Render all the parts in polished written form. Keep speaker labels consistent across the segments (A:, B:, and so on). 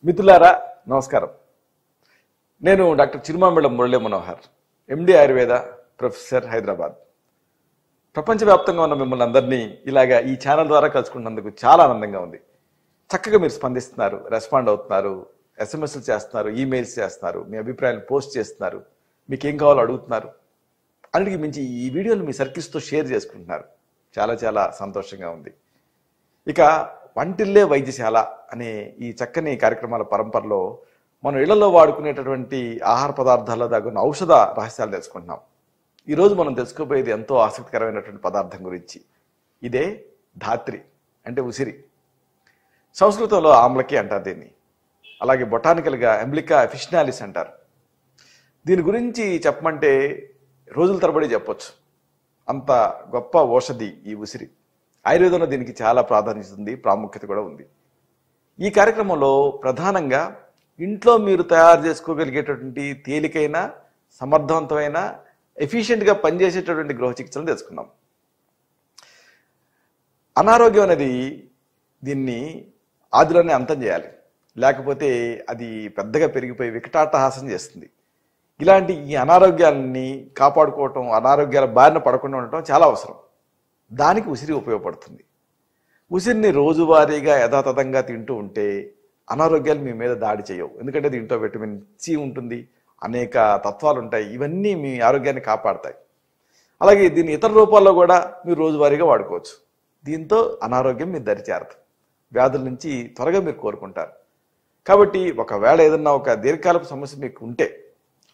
A: మిత్రులారా నమస్కారం. నేను డాక్టర్ చిరుమామిళ్ళ మురళీ మనోహర్, ఎండి ఆయుర్వేద ప్రొఫెసర్, హైదరాబాద్. ప్రపంచవ్యాప్తంగా ఉన్న మిమ్మల్ని అందరినీ ఇలాగా ఈ ఛానల్ ద్వారా కలుసుకున్నందుకు చాలా ఆనందంగా ఉంది. చక్కగా మీరు స్పందిస్తున్నారు, రెస్పాండ్ అవుతున్నారు, ఎస్ఎంఎస్లు చేస్తున్నారు, ఈమెయిల్స్ చేస్తున్నారు, మీ అభిప్రాయాలు పోస్ట్ చేస్తున్నారు, మీకు ఏం కావాలో అడుగుతున్నారు. అన్నిటికీ మించి ఈ వీడియోలు మీ సర్కిల్స్తో షేర్ చేసుకుంటున్నారు. చాలా చాలా సంతోషంగా ఉంది. ఇక వంటిల్లే వైద్యశాల అనే ఈ చక్కని కార్యక్రమాల పరంపరలో మనం ఇళ్లలో వాడుకునేటటువంటి ఆహార పదార్థాల్లో దాగున్న ఔషధ రహస్యాలు తెలుసుకుంటున్నాం. ఈరోజు మనం తెలుసుకోబోయేది ఎంతో ఆసక్తికరమైనటువంటి పదార్థం గురించి. ఇదే ధాత్రి, అంటే ఉసిరి. సంస్కృతంలో ఆమ్లకి అంటారు దీన్ని. అలాగే బొటానికల్గా ఎంబ్లికా అఫిషనాలిస్ అంటారు. దీని గురించి చెప్పమంటే రోజుల తరబడి చెప్పొచ్చు. అంత గొప్ప ఔషధి ఈ ఉసిరి. ఆయుర్వేదంలో దీనికి చాలా ప్రాధాన్యత ఉంది, ప్రాముఖ్యత కూడా ఉంది. ఈ కార్యక్రమంలో ప్రధానంగా ఇంట్లో మీరు తయారు చేసుకోగలిగేటటువంటి తేలికైన, సమర్థవంతమైన, ఎఫిషియెంట్గా పనిచేసేటటువంటి గృహ చికిత్సలను తెలుసుకున్నాం. అనారోగ్యం అనేది దీన్ని ఆదిలోనే అంతం చేయాలి, లేకపోతే అది పెద్దగా పెరిగిపోయి వికటాట్టహాసం చేస్తుంది. ఇలాంటి ఈ అనారోగ్యాలని కాపాడుకోవటం, అనారోగ్యాల బారిన పడకుండా ఉండటం చాలా అవసరం. దానికి ఉసిరి ఉపయోగపడుతుంది. ఉసిరిని రోజువారీగా యథాతథంగా తింటూ ఉంటే అనారోగ్యాలు మీ మీద దాడి చేయవు. ఎందుకంటే దీంట్లో విటమిన్ సి ఉంటుంది, అనేక తత్వాలు ఉంటాయి. ఇవన్నీ మీ ఆరోగ్యాన్ని కాపాడతాయి. అలాగే దీన్ని ఇతర రూపాల్లో కూడా మీరు రోజువారీగా వాడుకోవచ్చు. దీంతో అనారోగ్యం మీ దరి చేరదు, వ్యాధుల నుంచి త్వరగా మీరు కోరుకుంటారు. కాబట్టి ఒకవేళ ఏదన్నా ఒక దీర్ఘకాలపు సమస్య మీకు ఉంటే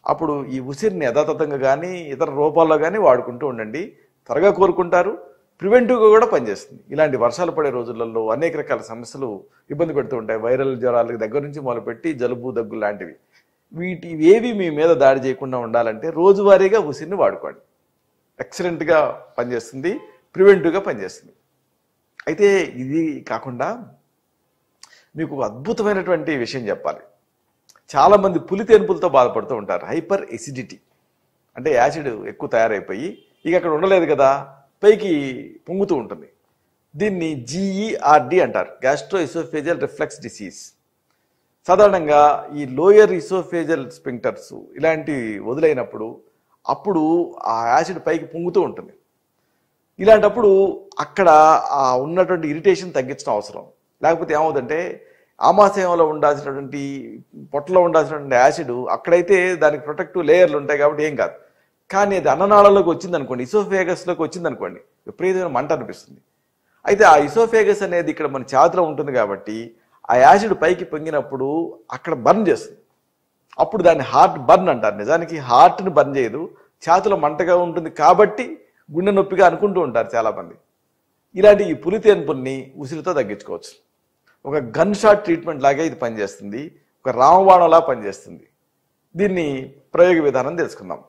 A: అప్పుడు ఈ ఉసిరిని యథాతథంగా కానీ ఇతర రూపాల్లో కానీ వాడుకుంటూ ఉండండి. త్వరగా కోరుకుంటారు. ప్రివెంటివ్గా కూడా పనిచేస్తుంది. ఇలాంటి వర్షాలు పడే రోజులలో అనేక రకాల సమస్యలు ఇబ్బంది పెడుతూ ఉంటాయి. వైరల్ జ్వరాల దగ్గర నుంచి మొదలుపెట్టి జలుబు, దగ్గు లాంటివి. ఏవి మీ మీద దాడి చేయకుండా ఉండాలంటే రోజువారీగా ఉసిరిని వాడుకోండి. ఎక్సలెంట్గా పనిచేస్తుంది, ప్రివెంటివ్గా పనిచేస్తుంది. అయితే ఇది కాకుండా మీకు అద్భుతమైనటువంటి విషయం చెప్పాలి. చాలామంది పులితేనుపులతో బాధపడుతూ ఉంటారు. హైపర్ ఎసిడిటీ అంటే యాసిడ్ ఎక్కువ తయారైపోయి ఇక అక్కడ ఉండలేదు కదా, పైకి పొంగుతూ ఉంటుంది. దీన్ని GERD అంటారు, గ్యాస్ట్రో ఇసోఫేజియల్ రిఫ్లెక్స్ డిసీజ్. సాధారణంగా ఈ లోయర్ ఇసోఫేజియల్ స్పింక్టర్స్ ఇలాంటివి వదిలైనప్పుడు అప్పుడు ఆ యాసిడ్ పైకి పొంగుతూ ఉంటుంది. ఇలాంటప్పుడు అక్కడ ఉన్నటువంటి ఇరిటేషన్ తగ్గించడం అవసరం. లేకపోతే ఏమవుతుందంటే ఆమాశయంలో ఉండాల్సినటువంటి, పొట్టలో ఉండాల్సినటువంటి యాసిడ్ అక్కడైతే దానికి ప్రొటెక్టివ్ లేయర్లు ఉంటాయి కాబట్టి ఏం కాదు. కానీ అది అన్ననాళంలోకి వచ్చిందనుకోండి, ఇసోఫేగస్లోకి వచ్చిందనుకోండి, విపరీతమైన మంట అనిపిస్తుంది. అయితే ఆ ఇసోఫేగస్ అనేది ఇక్కడ మన ఛాతిలో ఉంటుంది కాబట్టి ఆ యాసిడ్ పైకి పొంగినప్పుడు అక్కడ బర్న్ చేస్తుంది. అప్పుడు దాన్ని హార్ట్ బర్న్ అంటారు. నిజానికి హార్ట్ని బర్న్ చేయదు, ఛాతిలో మంటగా ఉంటుంది కాబట్టి గుండె నొప్పిగా అనుకుంటూ ఉంటారు చాలామంది. ఇలాంటి ఈ పులితేన్పుల్ని ఉసిరితో తగ్గించుకోవచ్చు. ఒక గన్ షాట్ ట్రీట్మెంట్ లాగే ఇది పనిచేస్తుంది, ఒక రామబాణంలా పనిచేస్తుంది. దీన్ని ప్రయోగ విధానం తెలుసుకుందాం.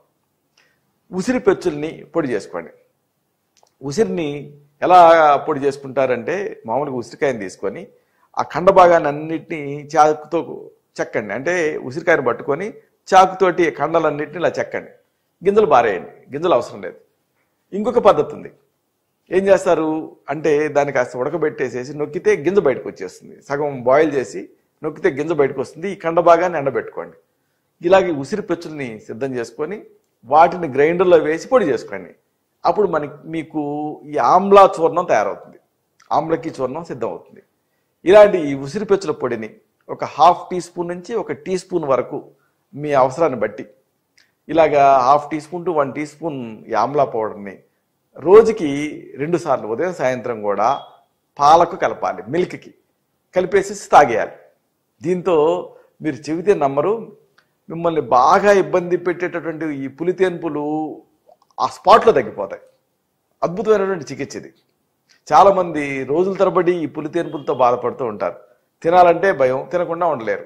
A: ఉసిరి పెచ్చుల్ని పొడి చేసుకోండి. ఉసిరిని ఎలా పొడి చేసుకుంటారంటే మామూలుగా ఉసిరికాయని తీసుకొని ఆ కండ భాగాన్ని అన్నిటినీ చాకుతో చెక్కండి. అంటే ఉసిరికాయని పట్టుకొని చాకుతోటి కండలన్నింటినీ ఇలా చెక్కండి. గింజలు బారేయండి, గింజలు అవసరం లేదు. ఇంకొక పద్ధతి ఉంది. ఏం చేస్తారు అంటే దాన్ని కాస్త ఉడకబెట్టేసేసి నొక్కితే గింజ బయటకు వచ్చేస్తుంది. సగం బాయిల్ చేసి నొక్కితే గింజ బయటకు వస్తుంది. ఈ కండ భాగాన్ని ఎండబెట్టుకోండి. ఇలాగే ఉసిరి పెచ్చుల్ని సిద్ధం చేసుకొని వాటిని గ్రైండర్లో వేసి పొడి చేసుకోండి. అప్పుడు మీకు ఈ ఆమ్లా చూర్ణం తయారవుతుంది, ఆమ్లకి చూర్ణం సిద్ధం అవుతుంది. ఇలాంటి ఈ ఉసిరి పెచ్చుల పొడిని ఒక 1/2 టీ స్పూన్ నుంచి 1 టీ స్పూన్ వరకు మీ అవసరాన్ని బట్టి ఇలాగా 1/2 teaspoon to 1 teaspoon ఈ ఆమ్లా పౌడర్ని రోజుకి 2 సార్లు, ఉదయం సాయంత్రం కూడా పాలకు కలపాలి, మిల్క్కి కలిపేసి తాగేయాలి. దీంతో మీరు చెబితే నమ్మరు, మిమ్మల్ని బాగా ఇబ్బంది పెట్టేటటువంటి ఈ పులితేన్పులు ఆ స్పాట్లో తగ్గిపోతాయి. అద్భుతమైనటువంటి చికిత్స ఇది. చాలామంది రోజుల తరబడి ఈ పులితేన్పులతో బాధపడుతూ ఉంటారు. తినాలంటే భయం, తినకుండా ఉండలేరు.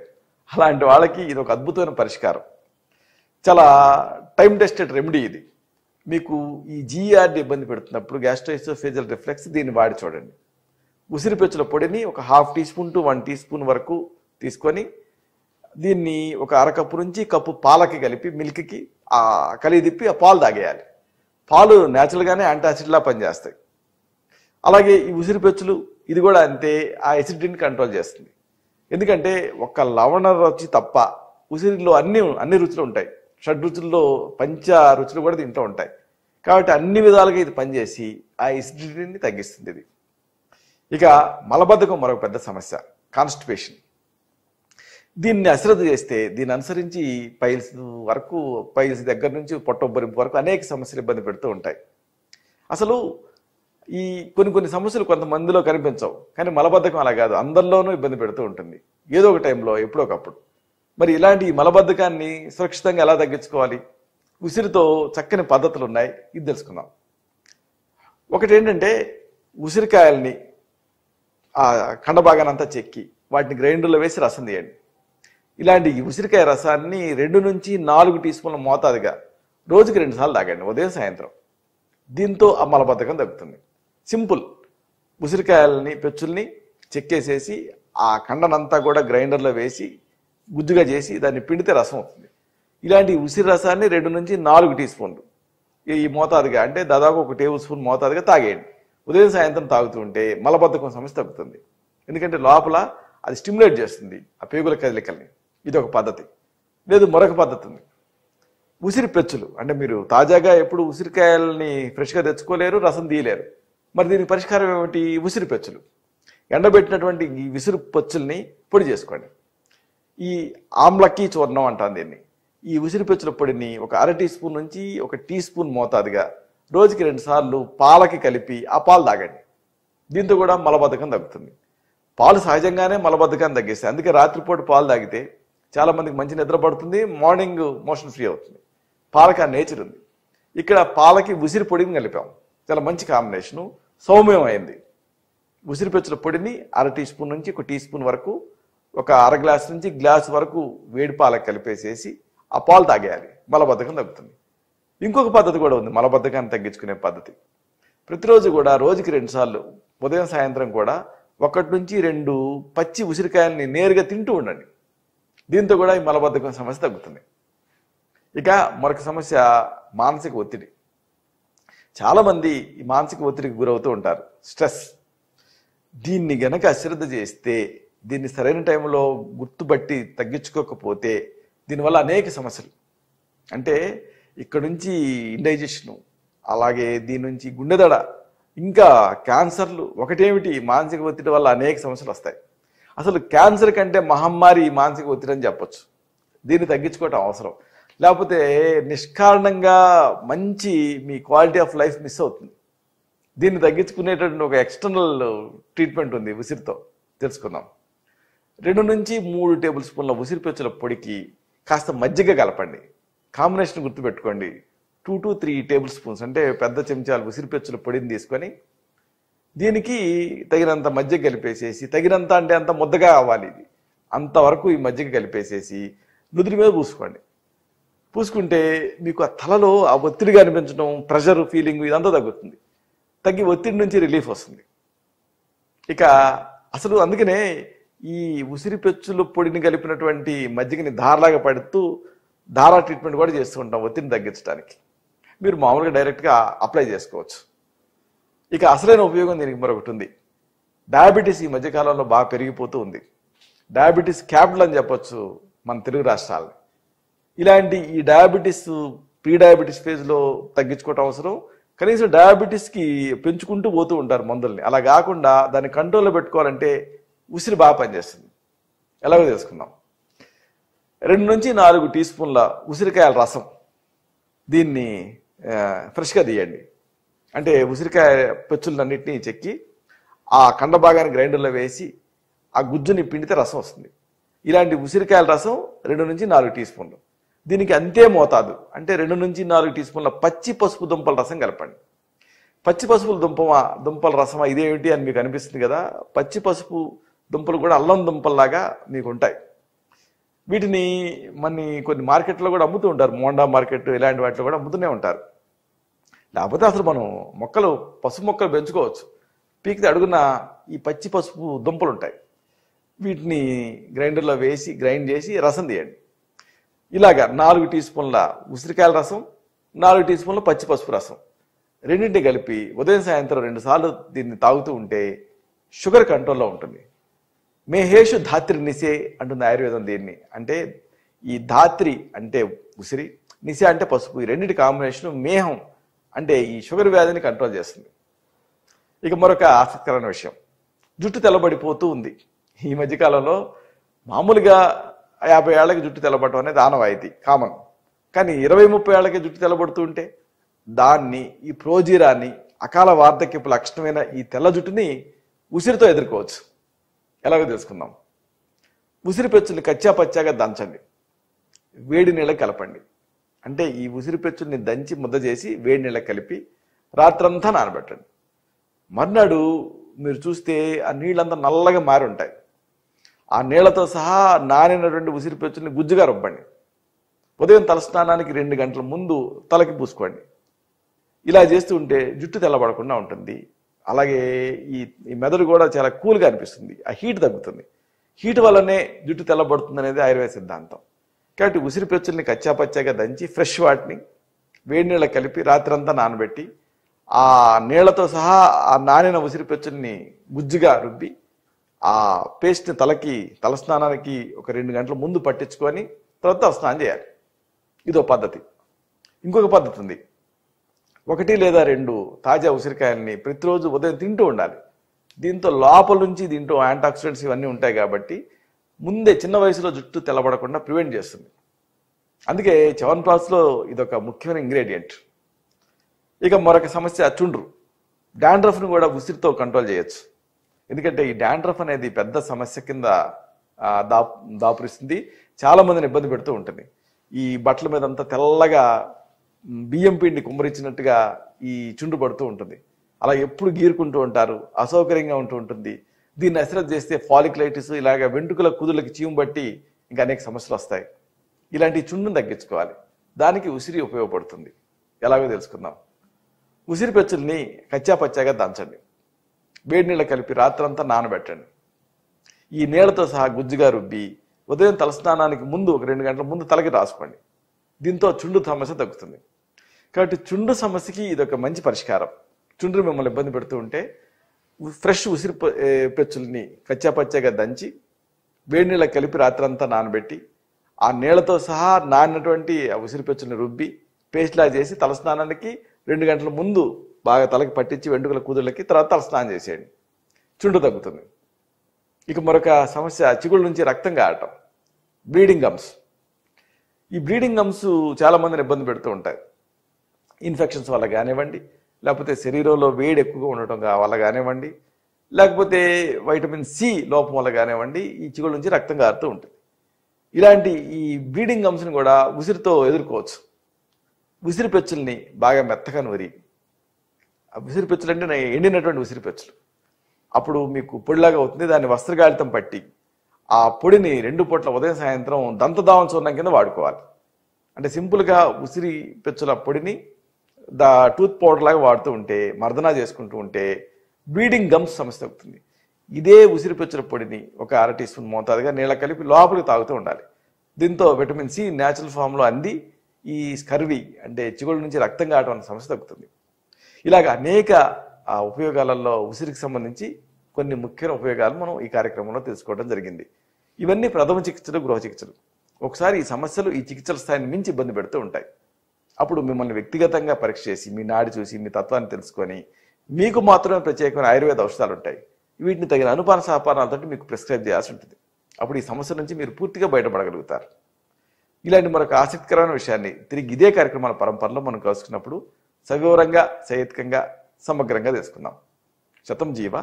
A: అలాంటి వాళ్ళకి ఇది ఒక అద్భుతమైన పరిష్కారం. చాలా టైం టెస్టెడ్ రెమెడీ ఇది. మీకు ఈ GERD ఇబ్బంది పెడుతున్నప్పుడు, గ్యాస్ట్రో ఇసోఫేజియల్ రిఫ్లెక్స్, దీన్ని వాడి చూడండి. ఉసిరి పెచ్చుల పొడిని ఒక 1/2 teaspoon to 1 teaspoon వరకు తీసుకొని దీన్ని ఒక అరకప్పు నుంచి కప్పు పాలకి కలిపి మిల్క్కి కలిదిప్పి ఆ పాలు తాగేయాలి. పాలు న్యాచురల్గానే యాంటాసిడ్లా పనిచేస్తాయి. అలాగే ఈ ఉసిరి పెచ్చులు ఇది కూడా అంతే, ఆ ఎసిడిటీని కంట్రోల్ చేస్తుంది. ఎందుకంటే ఒక్క లవణ రుచి తప్ప ఉసిరిలో అన్ని రుచులు ఉంటాయి. షడ్రుచుల్లో పంచ రుచులు కూడా దీంట్లో ఉంటాయి. కాబట్టి అన్ని విధాలుగా ఇది పనిచేసి ఆ ఎసిడిటీని తగ్గిస్తుంది ఇది. ఇక మలబద్ధకం మరొక పెద్ద సమస్య, కాన్స్టిపేషన్. దీన్ని అశ్రద్ధ చేస్తే దీన్ని అనుసరించి పైల్స్ దగ్గర నుంచి పొట్టొబ్బరింపు వరకు అనేక సమస్యలు ఇబ్బంది పెడుతూ ఉంటాయి. అసలు ఈ కొన్ని సమస్యలు కొంతమందిలో కనిపించవు, కానీ మలబద్ధకం అలా కాదు, అందరిలోనూ ఇబ్బంది పెడుతూ ఉంటుంది ఏదో ఒక టైంలో, ఎప్పుడో ఒకప్పుడు. మరి ఇలాంటి మలబద్ధకాన్ని సురక్షితంగా ఎలా తగ్గించుకోవాలి? ఉసిరితో చక్కని పద్ధతులు ఉన్నాయి, ఇది తెలుసుకుందాం. ఒకటి ఏంటంటే, ఉసిరికాయల్ని ఆ కండ భాగానంతా చెక్కి వాటిని గ్రైండర్లో వేసి రసం తీయండి. ఇలాంటి ఉసిరికాయ రసాన్ని 2 నుంచి 4 టీ స్పూన్ల మోతాదుగా రోజుకి 2 సార్లు తాగండి, ఉదయం సాయంత్రం. దీంతో ఆ మలబద్ధకం తగ్గుతుంది. సింపుల్. ఉసిరికాయలని పెచ్చుల్ని చెక్కేసేసి ఆ కండనంతా కూడా గ్రైండర్లో వేసి గుజ్జుగా చేసి దాన్ని పిండితే రసం అవుతుంది. ఇలాంటి ఉసిరి రసాన్ని 2 నుంచి 4 టీ స్పూన్లు ఈ మోతాదుగా, అంటే దాదాపు 1 టేబుల్ స్పూన్ మోతాదుగా తాగేయండి. ఉదయం సాయంత్రం తాగుతూ ఉంటే మలబద్ధకం సమస్య తగ్గుతుంది. ఎందుకంటే లోపల అది స్టిమ్యులేట్ చేస్తుంది ఆ పేగుల కదలికల్ని. ఇది ఒక పద్ధతి. లేదు, మరొక పద్ధతి ఉంది. ఉసిరి పెచ్చులు, అంటే మీరు తాజాగా ఎప్పుడు ఉసిరికాయలని ఫ్రెష్గా తెచ్చుకోలేరు, రసం తీయలేరు. మరి దీనికి పరిష్కారం ఏమిటి? ఉసిరి పెచ్చులు. ఎండబెట్టినటువంటి ఈ ఉసిరి పెచ్చుల్ని పొడి చేసుకోండి. ఈ ఆమ్లకి చూర్ణం అంటాను దీన్ని. ఈ ఉసిరి పెచ్చుల పొడిని ఒక 1/2 టీ స్పూన్ నుంచి 1 టీ స్పూన్ మోతాదుగా రోజుకి 2 సార్లు పాలకి కలిపి ఆ పాలు తాగండి. దీంతో కూడా మలబద్ధకం తగ్గుతుంది. పాలు సహజంగానే మలబద్ధకాన్ని తగ్గిస్తాయి. అందుకే రాత్రిపూట పాలు తాగితే చాలా మందికి మంచి నిద్ర పడుతుంది, మార్నింగ్ మోషన్ ఫ్రీ అవుతుంది. పాలకి ఆ నేచర్ ఉంది. ఇక్కడ పాలకి ఉసిరి పొడిని కలిపాం, చాలా మంచి కాంబినేషను, సౌమ్యం అయింది. ఉసిరి పెచ్చుల పొడిని 1/2 టీ స్పూన్ నుంచి 1 టీ స్పూన్ వరకు, ఒక 1/2 గ్లాస్ నుంచి గ్లాస్ వరకు వేడి పాలకు కలిపేసేసి ఆ పాలు తాగేయాలి. మలబద్ధకం తగ్గుతుంది. ఇంకొక పద్ధతి కూడా ఉంది మలబద్ధకాన్ని తగ్గించుకునే పద్ధతి. ప్రతిరోజు కూడా రోజుకి 2 సార్లు ఉదయం సాయంత్రం కూడా 1 నుంచి 2 పచ్చి ఉసిరికాయల్ని నేరుగా తింటూ ఉండండి. దీంతో కూడా ఈ మలబద్ధకం సమస్య తగ్గుతుంది. ఇక మరొక సమస్య, మానసిక ఒత్తిడి. చాలామంది ఈ మానసిక ఒత్తిడికి గురవుతూ ఉంటారు, స్ట్రెస్. దీన్ని గనక అశ్రద్ధ చేస్తే, దీన్ని సరైన టైంలో గుర్తుపట్టి తగ్గించుకోకపోతే దీనివల్ల అనేక సమస్యలు, అంటే ఇక్కడ నుంచి ఇండైజెషను, అలాగే దీని నుంచి గుండెదడ, ఇంకా క్యాన్సర్లు. ఒకటేమిటి, మానసిక ఒత్తిడి వల్ల అనేక సమస్యలు వస్తాయి. అసలు క్యాన్సర్ కంటే మహమ్మారి మానసిక ఒత్తిడి అని చెప్పొచ్చు. దీన్ని తగ్గించుకోవటం అవసరం. లేకపోతే నిష్కారణంగా మంచి మీ క్వాలిటీ ఆఫ్ లైఫ్ మిస్ అవుతుంది. దీన్ని తగ్గించుకునేటటువంటి ఒక ఎక్స్టర్నల్ ట్రీట్మెంట్ ఉంది ఉసిరితో, తెలుసుకుందాం. 2 నుంచి 3 టేబుల్ స్పూన్ల ఉసిరి పెచ్చుల పొడికి కాస్త మజ్జిగ కలపండి. కాంబినేషన్ గుర్తుపెట్టుకోండి, 2 to 3 టేబుల్ స్పూన్స్, అంటే పెద్ద చెంచాలు ఉసిరి పెచ్చుల పొడిని తీసుకొని దీనికి తగినంత మజ్జిగ కలిపేసేసి, తగినంత అంటే అంత ముద్దగా అవ్వాలి ఇది, అంతవరకు ఈ మజ్జిగ కలిపేసేసి నుదుటి మీద పూసుకోండి. పూసుకుంటే మీకు ఆ తలలో ఆ ఒత్తిడిగా అనిపించడం, ప్రెషర్ ఫీలింగ్ ఇదంతా తగ్గుతుంది. తగ్గి ఒత్తిడి నుంచి రిలీఫ్ వస్తుంది. ఇక అసలు అందుకనే ఈ ఉసిరి పెచ్చుల పొడిని కలిపినటువంటి మజ్జిగని ధారలాగా పడుతూ ధారా ట్రీట్మెంట్ కూడా చేస్తూ ఉంటాం ఒత్తిడిని తగ్గించడానికి. మీరు మామూలుగా డైరెక్ట్గా అప్లై చేసుకోవచ్చు. ఇక అసలైన ఉపయోగం దీనికి మరొకటి ఉంది. డయాబెటీస్ ఈ మధ్యకాలంలో బాగా పెరిగిపోతూ ఉంది. డయాబెటీస్ క్యాపిటల్ అని చెప్పొచ్చు మన తెలుగు రాష్ట్రాలని. ఇలాంటి ఈ డయాబెటీస్ ప్రీ డయాబెటీస్ ఫేజ్లో తగ్గించుకోవటం అవసరం. కనీసం డయాబెటీస్కి పెంచుకుంటూ పోతూ ఉంటారు మందుల్ని. అలా కాకుండా దాన్ని కంట్రోల్లో పెట్టుకోవాలంటే ఉసిరి బాగా పనిచేస్తుంది. ఎలాగో తెలుసుకుందాం. 2 నుంచి 4 టీ స్పూన్ల ఉసిరికాయల రసం, దీన్ని ఫ్రెష్గా తీయండి. అంటే ఉసిరికాయ పెచ్చులన్నింటినీ చెక్కి ఆ కండ భాగాన్ని గ్రైండర్లో వేసి ఆ గుజ్జుని పిండితే రసం వస్తుంది. ఇలాంటి ఉసిరికాయల రసం 2 నుంచి 4 టీ స్పూన్లు. దీనికి అంతే మోతాదు, అంటే 2 నుంచి 4 టీ స్పూన్ల పచ్చి పసుపు దుంపల రసం కలపండి. పచ్చి పసుపు దుంపల రసమా ఇదేమిటి అని మీకు అనిపిస్తుంది కదా. పచ్చి పసుపు దుంపలు కూడా అల్లం దుంపల్లాగా మీకు ఉంటాయి. వీటిని కొన్ని మార్కెట్లో కూడా అమ్ముతూ ఉంటారు, మోండా మార్కెట్ ఇలాంటి వాటిలో కూడా అమ్ముతూనే ఉంటారు. లేకపోతే అసలు మనం పసుపు మొక్కలు పెంచుకోవచ్చు. పీకితే అడుగున ఈ పచ్చి పసుపు దుంపలు ఉంటాయి. వీటిని గ్రైండర్లో వేసి గ్రైండ్ చేసి రసం తీయండి. ఇలాగా 4 టీ స్పూన్ల ఉసిరికాయల రసం, 4 టీ స్పూన్ల పచ్చి పసుపు రసం రెండింటిని కలిపి ఉదయం సాయంత్రం 2 సార్లు దీన్ని తాగుతూ ఉంటే షుగర్ కంట్రోల్లో ఉంటుంది. మేహేషు ధాత్రి నిసే అంటుంది ఆయుర్వేదం దీన్ని. అంటే ఈ ధాత్రి అంటే ఉసిరి, నిసే అంటే పసుపు, ఈ రెండింటి కాంబినేషన్ మేహం అంటే ఈ షుగర్ వ్యాధిని కంట్రోల్ చేస్తుంది. ఇక మరొక ఆసక్తికరమైన విషయం, జుట్టు తెల్లబడిపోతూ ఉంది. ఈ మధ్యకాలంలో మామూలుగా 50 ఏళ్లకి జుట్టు తెల్లబడటం అనేది ఆనవాయితీ, కామన్. కానీ 20-30 ఏళ్లకి జుట్టు తెల్లబడుతూ ఉంటే దాన్ని, ఈ ప్రోజీరాన్ని, అకాల వార్ధక్యపు లక్షణమైన ఈ తెల్ల జుట్టుని ఉసిరితో ఎదుర్కోవచ్చు. ఎలాగో తెలుసుకుందాం. ఉసిరి పెచ్చుల్ని కచ్చా పచ్చాగా దంచండి, వేడి నీళ్ళకి కలపండి. అంటే ఈ ఉసిరి పెచ్చుల్ని దంచి ముద్ద చేసి వేడి నీళ్ళకి కలిపి రాత్రంతా నానబెట్టండి. మర్నాడు మీరు చూస్తే ఆ నీళ్ళంతా నల్లగా మారి ఉంటాయి. ఆ నీళ్లతో సహా నానినటువంటి ఉసిరి పెచ్చుల్ని గుజ్జుగా రుబ్బండి. ఉదయం తలస్నానానికి 2 గంటల ముందు తలకి పూసుకోండి. ఇలా చేస్తూ ఉంటే జుట్టు తెల్లబడకుండా ఉంటుంది. అలాగే ఈ మెదడు కూడా చాలా కూల్గా అనిపిస్తుంది, ఆ హీట్ తగ్గుతుంది. హీట్ వల్లనే జుట్టు తెల్లబడుతుంది అనేది ఆయుర్వేద సిద్ధాంతం. కాబట్టి ఉసిరి పెచ్చుల్ని కచ్చాపచ్చాగా దంచి ఫ్రెష్ వాటిని వేడి నీళ్ళ కలిపి రాత్రంతా నానబెట్టి ఆ నీళ్లతో సహా ఆ నానిన ఉసిరి పెచ్చుల్ని గుజ్జుగా రుబ్బి ఆ పేస్ట్ని తలస్నానానికి ఒక 2 గంటల ముందు పట్టించుకొని తర్వాత స్నానం చేయాలి. ఇదో పద్ధతి. ఇంకొక పద్ధతి ఉంది. 1 లేదా 2 తాజా ఉసిరికాయల్ని ప్రతిరోజు ఉదయం తింటూ ఉండాలి. దీంతో లోపల నుంచి దీంట్లో యాంటాక్సిడెంట్స్ ఇవన్నీ ఉంటాయి కాబట్టి ముందే చిన్న వయసులో జుట్టు తెల్లబడకుండా ప్రివెంట్ చేస్తుంది. అందుకే చ్యవన్ప్రాష్లో ఇదొక ముఖ్యమైన ఇంగ్రీడియంట్. ఇక మరొక సమస్య చుండ్రు. డాండ్రఫ్ను కూడా ఉసిరితో కంట్రోల్ చేయొచ్చు. ఎందుకంటే ఈ డాండ్రఫ్ అనేది పెద్ద సమస్య కింద దాపురిస్తుంది, చాలా మందిని ఇబ్బంది పెడుతూ ఉంటుంది. ఈ బట్టల మీద అంతా తెల్లగా బియ్యం పిండి కుమ్మరించినట్టుగా ఈ చుండ్రు పడుతూ ఉంటుంది. అలా ఎప్పుడు గీరుకుంటూ ఉంటారు, అసౌకర్యంగా ఉంటూ ఉంటుంది. దీన్ని అశ్రద్ధ చేస్తే ఫాలిక్లైటిస్, ఇలాగ వెంట్రుకల కుదులకి చీము బట్టి ఇంకా అనేక సమస్యలు వస్తాయి. ఇలాంటి చుండును తగ్గించుకోవాలి. దానికి ఉసిరి ఉపయోగపడుతుంది. ఎలాగో తెలుసుకుందాం. ఉసిరి పెచ్చుల్ని కచ్చాపచ్చాగా దంచండి, వేడి నీళ్ళ కలిపి రాత్రంతా నానబెట్టండి. ఈ నీళ్లతో సహా గుజ్జుగా రుబ్బి ఉదయం తలస్నానానికి ముందు ఒక 2 గంటల ముందు తలకి రాసుకోండి. దీంతో చుండు సమస్య తగ్గుతుంది. కాబట్టి చుండు సమస్యకి ఇదొక మంచి పరిష్కారం. చుండ్రు మిమ్మల్ని ఇబ్బంది పెడుతూ ఉంటే ఫ్రెష్ ఉసిరి పెచ్చుల్ని కచ్చాపచ్చాగా దంచి వేడి నీళ్ళ కలిపి రాత్రంతా నానబెట్టి ఆ నీళ్లతో సహా నానినటువంటి ఆ ఉసిరి పెచ్చుల్ని రుబ్బి పేస్ట్లా చేసి తలస్నానానికి 2 గంటల ముందు బాగా తలకి పట్టించి వెంట్రుకల కూతుళ్ళకి తర్వాత తలస్నానం చేసేయండి. చుండు తగ్గుతుంది. ఇక మరొక సమస్య, చిగుళ్ళ నుంచి రక్తం కారటం, బ్లీడింగ్ గమ్స్. ఈ బ్లీడింగ్ గమ్స్ చాలా మందిని ఇబ్బంది పెడుతూ ఉంటాయి. ఇన్ఫెక్షన్స్ వల్ల కానివ్వండి, లేకపోతే శరీరంలో వేడి ఎక్కువగా ఉండటం వల్ల కానివ్వండి, లేకపోతే వైటమిన్ సి లోపం వల్ల కానివ్వండి, ఈ చిగుళ్ళ నుంచి రక్తం కారుతూ ఉంటుంది. ఇలాంటి ఈ బ్లీడింగ్ గమ్స్ని కూడా ఉసిరితో ఎదుర్కోవచ్చు. ఉసిరి పెచ్చుల్ని బాగా మెత్తగా నూరి, ఆ ఉసిరి పెచ్చులు అంటే ఎండినటువంటి ఉసిరి పెచ్చులు, అప్పుడు మీకు పొడిలాగా అవుతుంది. దాన్ని వస్త్రగాళితం పట్టి ఆ పొడిని 2 పూట్ల ఉదయం సాయంత్రం దంతధావన చూర్ణం కింద వాడుకోవాలి. అంటే సింపుల్గా ఉసిరి పెచ్చుల పొడిని టూత్ పౌడర్ లాగా వాడుతూ ఉంటే, మర్దనా చేసుకుంటూ ఉంటే బ్లీడింగ్ గమ్స్ సమస్య తగ్గుతుంది. ఇదే ఉసిరి పెచ్చుల పొడిని ఒక 1/2 టీ స్పూన్ మోతాదుగా నీళ్ళ కలిపి లోపలికి తాగుతూ ఉండాలి. దీంతో విటమిన్ సి న్యాచురల్ ఫామ్లో అంది ఈ స్కర్వీ అంటే చిగుళ్ళ నుంచి రక్తం కావడం అనే సమస్య తగ్గుతుంది. ఇలాగ అనేక ఉపయోగాలలో ఉసిరికి సంబంధించి కొన్ని ముఖ్యమైన ఉపయోగాలు మనం ఈ కార్యక్రమంలో తెలుసుకోవడం జరిగింది. ఇవన్నీ ప్రథమ చికిత్సలు, గృహ చికిత్సలు. ఒకసారి ఈ సమస్యలు ఈ చికిత్సల స్థాయిని మించి ఇబ్బంది పెడుతూ ఉంటాయి. అప్పుడు మిమ్మల్ని వ్యక్తిగతంగా పరీక్ష చేసి మీ నాడి చూసి మీ తత్వాన్ని తెలుసుకొని మీకు మాత్రమే ప్రత్యేకమైన ఆయుర్వేద ఔషధాలు ఉంటాయి. వీటిని తగిన అనుపాన సహపానాలతో మీకు ప్రిస్క్రైబ్ చేయాల్సి ఉంటుంది. అప్పుడు ఈ సమస్య నుంచి మీరు పూర్తిగా బయటపడగలుగుతారు. ఇలాంటి మరొక ఆసక్తికరమైన విషయాన్ని తిరిగి ఇదే కార్యక్రమాల పరంపరలో మనం కలుసుకున్నప్పుడు సవివరంగా, సహేతుకంగా, సమగ్రంగా తెలుసుకుందాం. శతం జీవ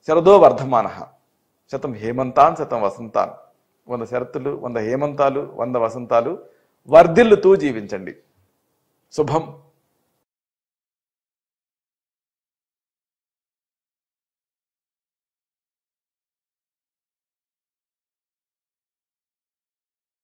A: శరదో వర్ధమానః, శతం హేమంతాన్ శతం వసంతాన్. 100 శరత్తులు, 100 హేమంతాలు, 100 వసంతాలు వర్ధిల్లుతూ జీవించండి. శుభం.